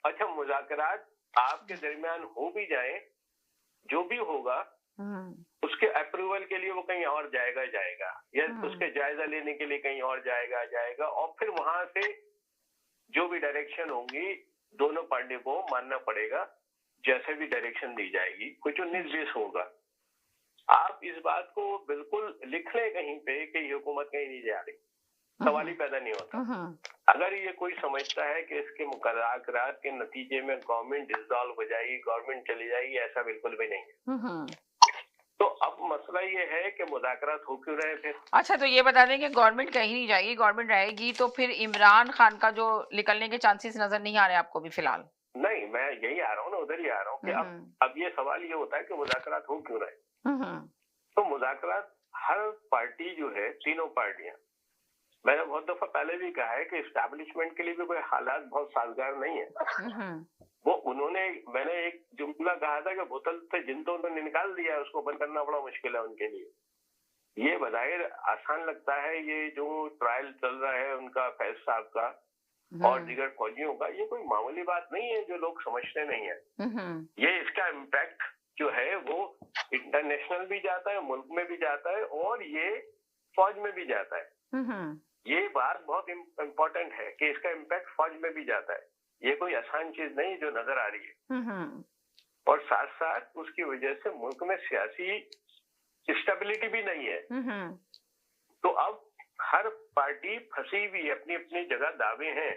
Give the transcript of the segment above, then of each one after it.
अच्छा, मुज़ाकरात आपके दरमियान हो भी जाए, जो भी होगा उसके अप्रूवल के लिए वो कहीं और जाएगा या उसके जायजा लेने के लिए कहीं और जाएगा और फिर वहां से जो भी डायरेक्शन होंगी दोनों पार्टी को मानना पड़ेगा, जैसे भी डायरेक्शन दी जाएगी। कुछ 19-20 होगा। आप इस बात को बिल्कुल लिख लें कहीं पे कि ये हुकूमत कहीं नहीं जा रही, सवाल ही पैदा नहीं होता। अगर ये कोई समझता है कि इसके मुज़ाकरात के नतीजे में गवर्नमेंट डिसॉल्व हो जाएगी, गवर्नमेंट चली जाएगी, ऐसा बिल्कुल भी नहीं है। तो अब मसला ये है कि मुज़ाकरात हो क्यों रहे फिर? अच्छा, तो ये बता दें कि गवर्नमेंट कहीं नहीं जाएगी, गवर्नमेंट रहेगी, तो फिर इमरान खान का जो निकलने के चांसेस नजर नहीं आ रहे आपको भी फिलहाल? नहीं, मैं यही आ रहा हूँ ना, उधर ही आ रहा हूँ कि अब ये सवाल ये होता है कि मुज़ाकरात हो क्यों रहे? तो मुज़ाकरात हर पार्टी जो है, तीनों पार्टियां, मैंने बहुत दफा पहले भी कहा है कि एस्टैब्लिशमेंट के लिए भी कोई हालात बहुत साजगार नहीं है। वो मैंने एक जुमला कहा था कि बोतल से जिन तो उन्होंने निकाल दिया है, उसको बंद करना बड़ा मुश्किल है उनके लिए। ये बज़ाहिर आसान लगता है, ये जो ट्रायल चल रहा है उनका, फैज साहब का और दीगर फौजियों का, ये कोई मामूली बात नहीं है जो लोग समझते नहीं है। ये इसका इम्पैक्ट जो है वो इंटरनेशनल भी जाता है, मुल्क में भी जाता है और ये फौज में भी जाता है। ये बात बहुत इम्पोर्टेंट है कि इसका इम्पैक्ट फौज में भी जाता है। ये कोई आसान चीज नहीं जो नजर आ रही है। और साथ साथ उसकी वजह से मुल्क में सियासी स्टेबिलिटी भी नहीं है। तो अब हर पार्टी फंसी हुई, अपनी अपनी जगह दावे हैं।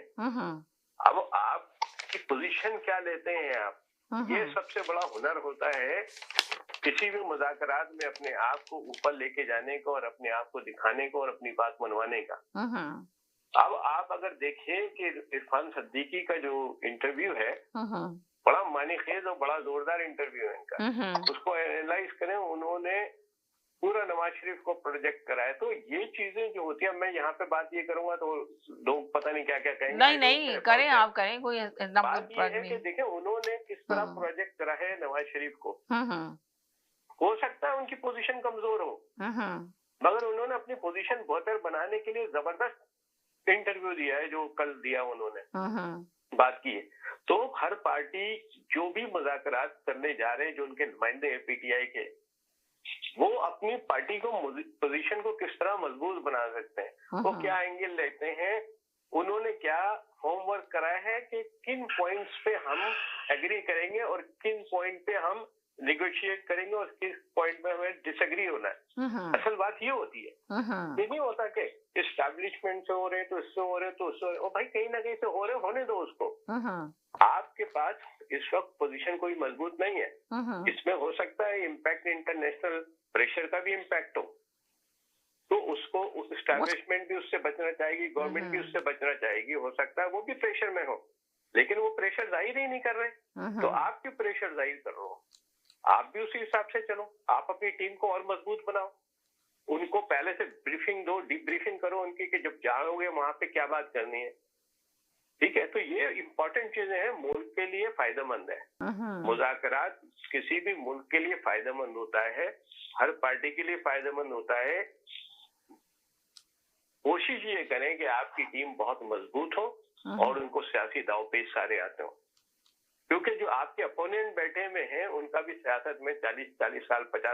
अब आपकी पोजीशन क्या लेते हैं आप, ये सबसे बड़ा हुनर होता है किसी भी मुज़ाकरात में अपने आप को ऊपर लेके जाने को और अपने आप को दिखाने को और अपनी बात मनवाने का। अब आप अगर देखें कि इरफान सिद्दीकी का जो इंटरव्यू है, बड़ा मानीखेज और बड़ा जोरदार इंटरव्यू है इनका। उसको एनालाइज करें, उन्होंने पूरा नवाज शरीफ को प्रोजेक्ट कराया। तो ये चीजें जो होती है, मैं यहाँ पे बात ये करूंगा तो लोग पता नहीं क्या क्या कहेंगे। नहीं करें, आप करें, कोई बात ये है कि देखें उन्होंने किस तरह प्रोजेक्ट करा है नवाज शरीफ को। हो सकता है उनकी पोजीशन कमजोर हो, मगर उन्होंने अपनी पोजीशन बेहतर बनाने के लिए जबरदस्त इंटरव्यू दिया है, जो कल दिया उन्होंने, बात की है। तो हर पार्टी जो भी मुज़ाकरात करने जा रहे हैं, जो उनके नुमाइंदे हैं पीटीआई के, वो अपनी पार्टी को पोजीशन को किस तरह मजबूत बना सकते हैं, वो क्या एंगल लेते हैं, उन्होंने क्या होमवर्क कराया है कि किन पॉइंट्स पे हम एग्री करेंगे और किन पॉइंट पे हम निगोशिएट करेंगे और किस पॉइंट पे हमें डिसएग्री होना है। असल बात ये होती है। ये नहीं होता कि एस्टैब्लिशमेंट से हो रहे तो इससे हो रहे तो उससे हो रहे, और भाई कहीं ना कहीं से हो रहे, होने दो उसको। आपके पास इस वक्त पोजीशन कोई मजबूत नहीं है। इसमें हो सकता है इम्पैक्ट, इंटरनेशनल प्रेशर का भी इम्पैक्ट हो, तो उसको एस्टैब्लिशमेंट भी उससे बचना चाहेगी, गवर्नमेंट भी उससे बचना चाहेगी। हो सकता है वो भी प्रेशर में हो, लेकिन वो प्रेशर जाहिर ही नहीं कर रहे। तो आप क्यों प्रेशर जाहिर कर रहे हो? आप भी उसी हिसाब से चलो, आप अपनी टीम को और मजबूत बनाओ, उनको पहले से ब्रीफिंग दो, डीप ब्रीफिंग करो उनकी कि जब जाओगे वहां पे क्या बात करनी है। ठीक है, तो ये इंपॉर्टेंट चीजें हैं, मुल्क के लिए फायदेमंद है। मुज़ाकरात किसी भी मुल्क के लिए फायदेमंद होता है, हर पार्टी के लिए फायदेमंद होता है। कोशिश ये करें कि आपकी टीम बहुत मजबूत हो और उनको सियासी दांवपेच सारे आते हो, क्योंकि जो आपके अपोनेंट बैठे हुए हैं उनका भी सियासत में 40-40 साल 50